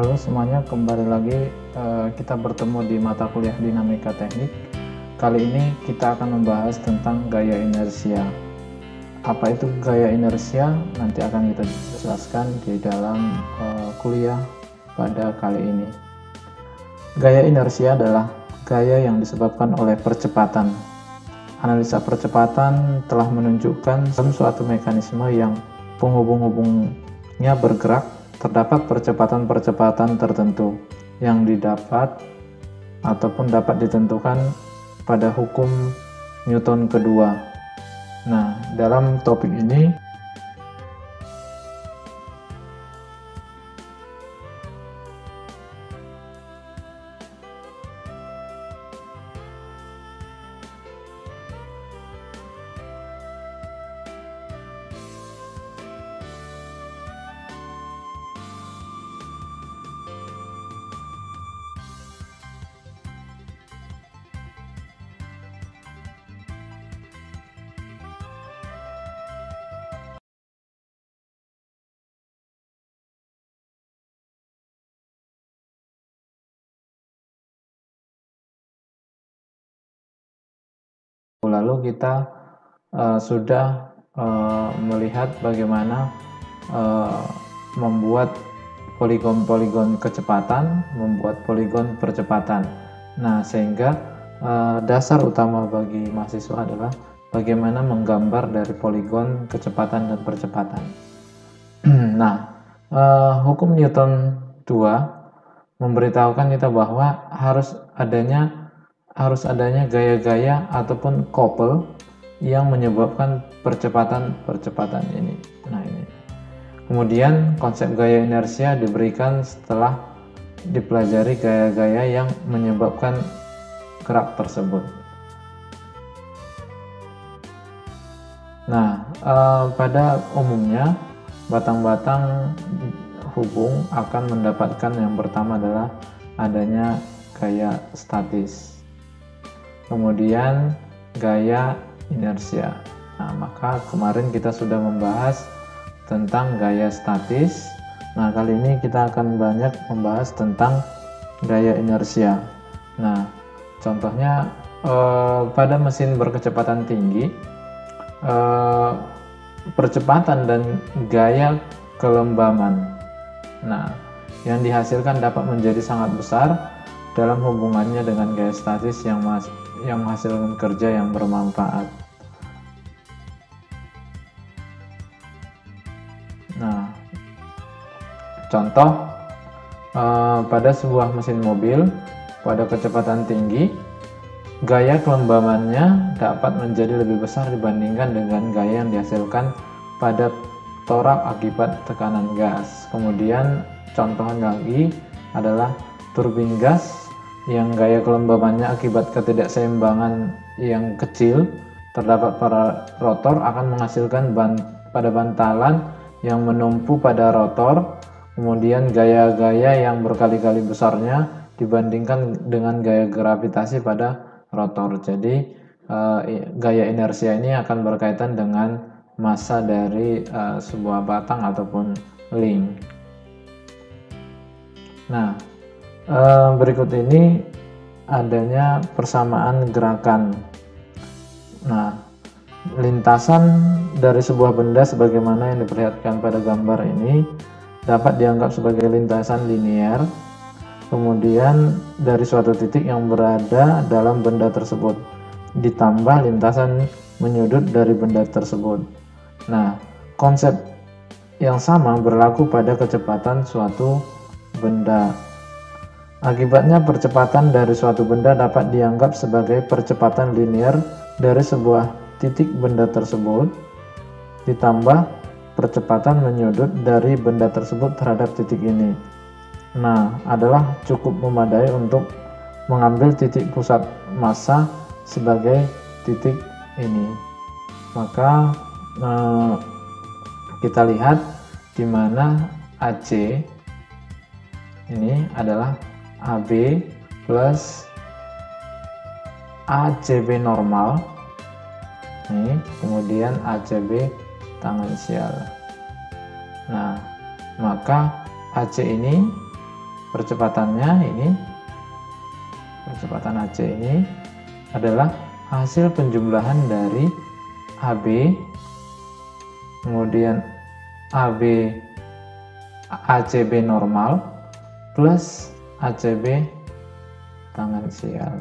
Halo semuanya, kembali lagi kita bertemu di mata kuliah Dinamika Teknik. Kali ini kita akan membahas tentang gaya inersia. Apa itu gaya inersia? Nanti akan kita jelaskan di dalam kuliah pada kali ini. Gaya inersia adalah gaya yang disebabkan oleh percepatan. Analisa percepatan telah menunjukkan suatu mekanisme yang penghubung-hubungnya bergerak. Terdapat percepatan-percepatan tertentu yang didapat ataupun dapat ditentukan pada hukum Newton kedua. Nah, dalam topik ini lalu kita sudah melihat bagaimana membuat poligon-poligon kecepatan, membuat poligon percepatan. Nah, sehingga dasar utama bagi mahasiswa adalah bagaimana menggambar dari poligon kecepatan dan percepatan. Nah, hukum Newton 2 memberitahukan kita bahwa harus adanya gaya-gaya ataupun couple yang menyebabkan percepatan-percepatan ini. Nah, ini. Kemudian konsep gaya inersia diberikan setelah dipelajari gaya-gaya yang menyebabkan gerak tersebut. Nah, pada umumnya batang-batang hubung akan mendapatkan yang pertama adalah adanya gaya statis, kemudian gaya inersia. Nah, maka kemarin kita sudah membahas tentang gaya statis. Nah, kali ini kita akan banyak membahas tentang gaya inersia. Nah, contohnya pada mesin berkecepatan tinggi, percepatan dan gaya kelembaman, nah, yang dihasilkan dapat menjadi sangat besar dalam hubungannya dengan gaya statis yang menghasilkan kerja yang bermanfaat. Nah, contoh pada sebuah mesin mobil pada kecepatan tinggi, gaya kelembamannya dapat menjadi lebih besar dibandingkan dengan gaya yang dihasilkan pada torak akibat tekanan gas. Kemudian contoh lagi adalah turbin gas yang gaya kelembabannya akibat ketidakseimbangan yang kecil terdapat pada rotor akan menghasilkan pada bantalan yang menumpu pada rotor. Kemudian gaya-gaya yang berkali-kali besarnya dibandingkan dengan gaya gravitasi pada rotor. Jadi gaya inersia ini akan berkaitan dengan massa dari sebuah batang ataupun link. Nah, berikut ini adanya persamaan gerakan. Nah, lintasan dari sebuah benda sebagaimana yang diperlihatkan pada gambar ini dapat dianggap sebagai lintasan linear, kemudian dari suatu titik yang berada dalam benda tersebut ditambah lintasan menyudut dari benda tersebut. Nah, konsep yang sama berlaku pada kecepatan suatu benda. Akibatnya percepatan dari suatu benda dapat dianggap sebagai percepatan linear dari sebuah titik benda tersebut ditambah percepatan menyudut dari benda tersebut terhadap titik ini. Nah, adalah cukup memadai untuk mengambil titik pusat massa sebagai titik ini. Maka kita lihat di mana AC ini adalah AB plus ACB normal, ini kemudian ACB tangensial. Nah, maka AC ini percepatannya ini, percepatan AC ini adalah hasil penjumlahan dari AB, kemudian AB ACB normal plus ACB tangensial.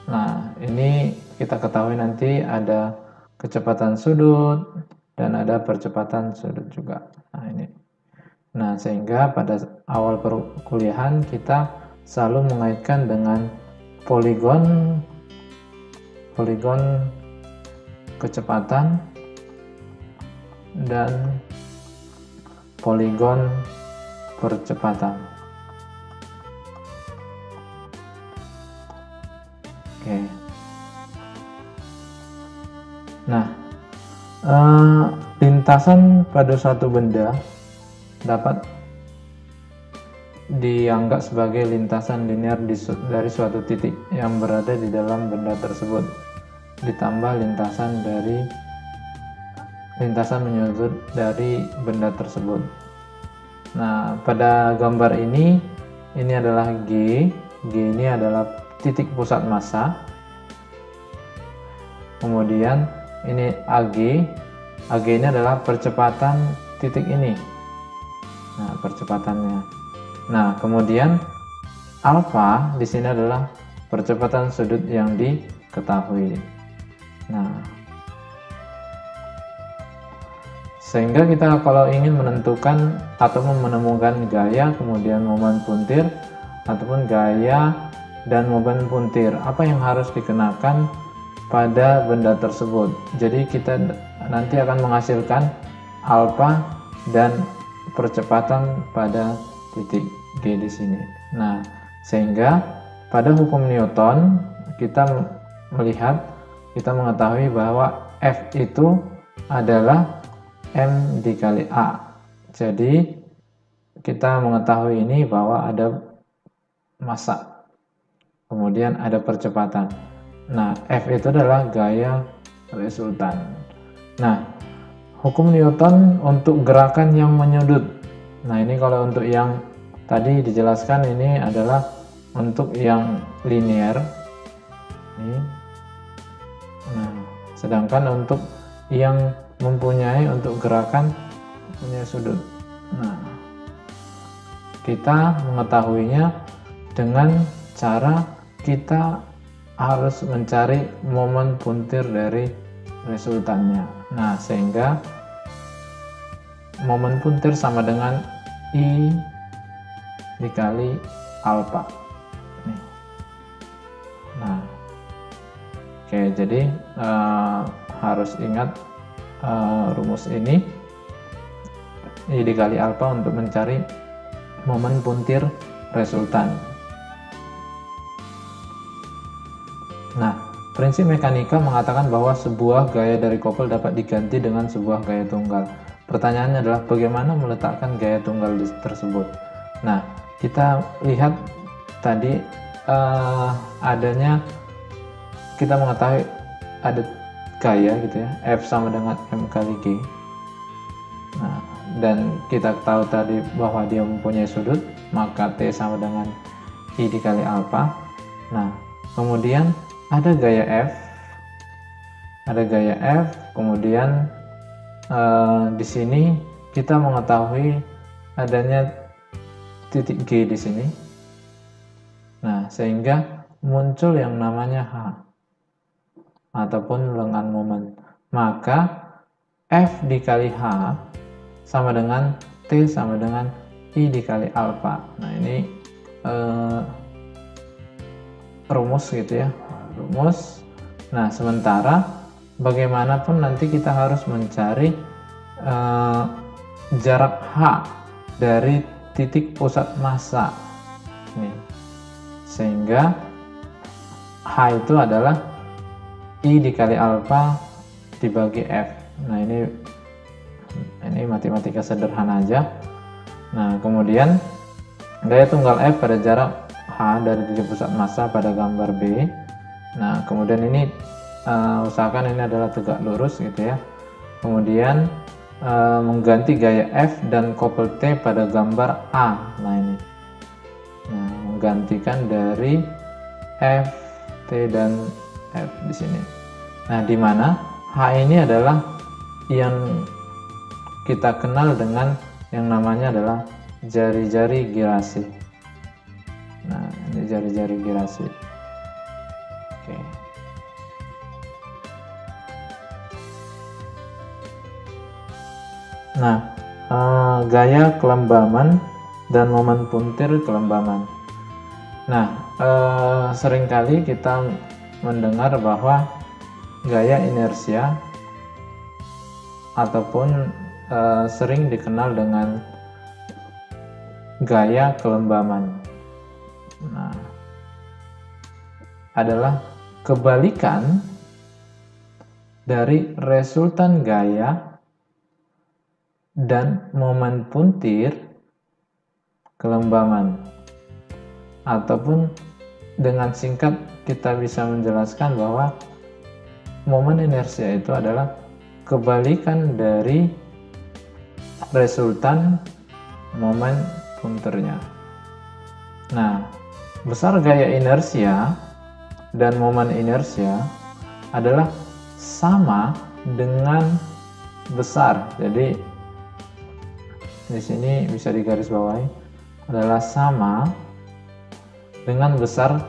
Nah, ini kita ketahui nanti ada kecepatan sudut dan ada percepatan sudut juga. Nah, ini. Nah, sehingga pada awal perkuliahan kita selalu mengaitkan dengan poligon kecepatan dan poligon percepatan. Oke. Nah, lintasan pada suatu benda dapat dianggap sebagai lintasan linear dari suatu titik yang berada di dalam benda tersebut, ditambah lintasan menyudut dari benda tersebut. Nah, pada gambar ini adalah G ini adalah titik pusat massa. Kemudian ini AG ini adalah percepatan titik ini. Nah, percepatannya. Nah, kemudian alfa di sini adalah percepatan sudut yang diketahui. Nah, sehingga kita kalau ingin menentukan atau menemukan gaya, kemudian momen puntir, ataupun gaya dan momen puntir, apa yang harus dikenakan pada benda tersebut. Jadi kita nanti akan menghasilkan alfa dan percepatan pada titik G di sini. Nah, sehingga pada hukum Newton kita mengetahui bahwa F itu adalah M dikali A. Jadi kita mengetahui ini bahwa ada massa, kemudian ada percepatan. Nah, F itu adalah gaya resultan. Nah, hukum Newton untuk gerakan yang menyudut. Nah, ini kalau untuk yang tadi dijelaskan ini adalah untuk yang linear. Ini. Nah, sedangkan untuk yang mempunyai untuk gerakan punya sudut. Nah, kita mengetahuinya dengan cara kita harus mencari momen puntir dari resultannya. Nah, sehingga momen puntir sama dengan I dikali alfa. Nah, oke, jadi harus ingat rumus ini, I dikali alfa untuk mencari momen puntir resultan. Nah, prinsip mekanika mengatakan bahwa sebuah gaya dari kopel dapat diganti dengan sebuah gaya tunggal. Pertanyaannya adalah bagaimana meletakkan gaya tunggal tersebut. Nah, kita lihat tadi kita mengetahui ada gaya gitu ya, F sama dengan M kali G. Nah, dan kita tahu tadi bahwa dia mempunyai sudut, maka T sama dengan I dikali alfa. Nah, kemudian ada gaya F, kemudian di sini kita mengetahui adanya titik G di sini. Nah, sehingga muncul yang namanya H ataupun lengan momen. Maka F dikali H sama dengan T sama dengan I dikali alfa. Nah, ini rumus gitu ya, rumus. Nah, sementara bagaimanapun nanti kita harus mencari jarak H dari titik pusat massa nih, sehingga H itu adalah I dikali alfa dibagi F. Nah, ini matematika sederhana aja. Nah, kemudian gaya tunggal F pada jarak H dari titik pusat massa pada gambar B. Nah, kemudian ini usahakan ini adalah tegak lurus gitu ya. Kemudian mengganti gaya F dan kopel T pada gambar A. Nah, ini menggantikan dari F, T, dan F di sini. Nah, di mana H ini adalah yang kita kenal dengan yang namanya adalah jari-jari girasi. Nah, ini jari-jari girasi. Oke. Nah, gaya kelembaman dan momen puntir kelembaman. Nah, seringkali kita mendengar bahwa gaya inersia ataupun sering dikenal dengan gaya kelembaman. Nah, adalah kebalikan dari resultan gaya dan momen puntir kelembaman, ataupun dengan singkat kita bisa menjelaskan bahwa momen inersia itu adalah kebalikan dari resultan momen punternya. Nah, besar gaya inersia dan momen inersia adalah sama dengan besar. Jadi di sini bisa digarisbawahi adalah sama dengan besar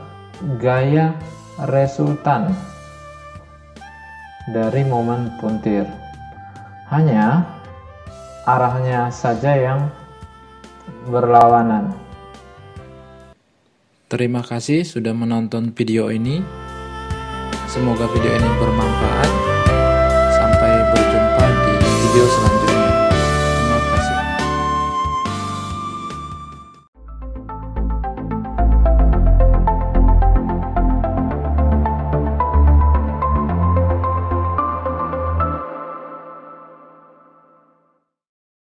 gaya resultan dari momen puntir. Hanya arahnya saja yang berlawanan. Terima kasih sudah menonton video ini. Semoga video ini bermanfaat.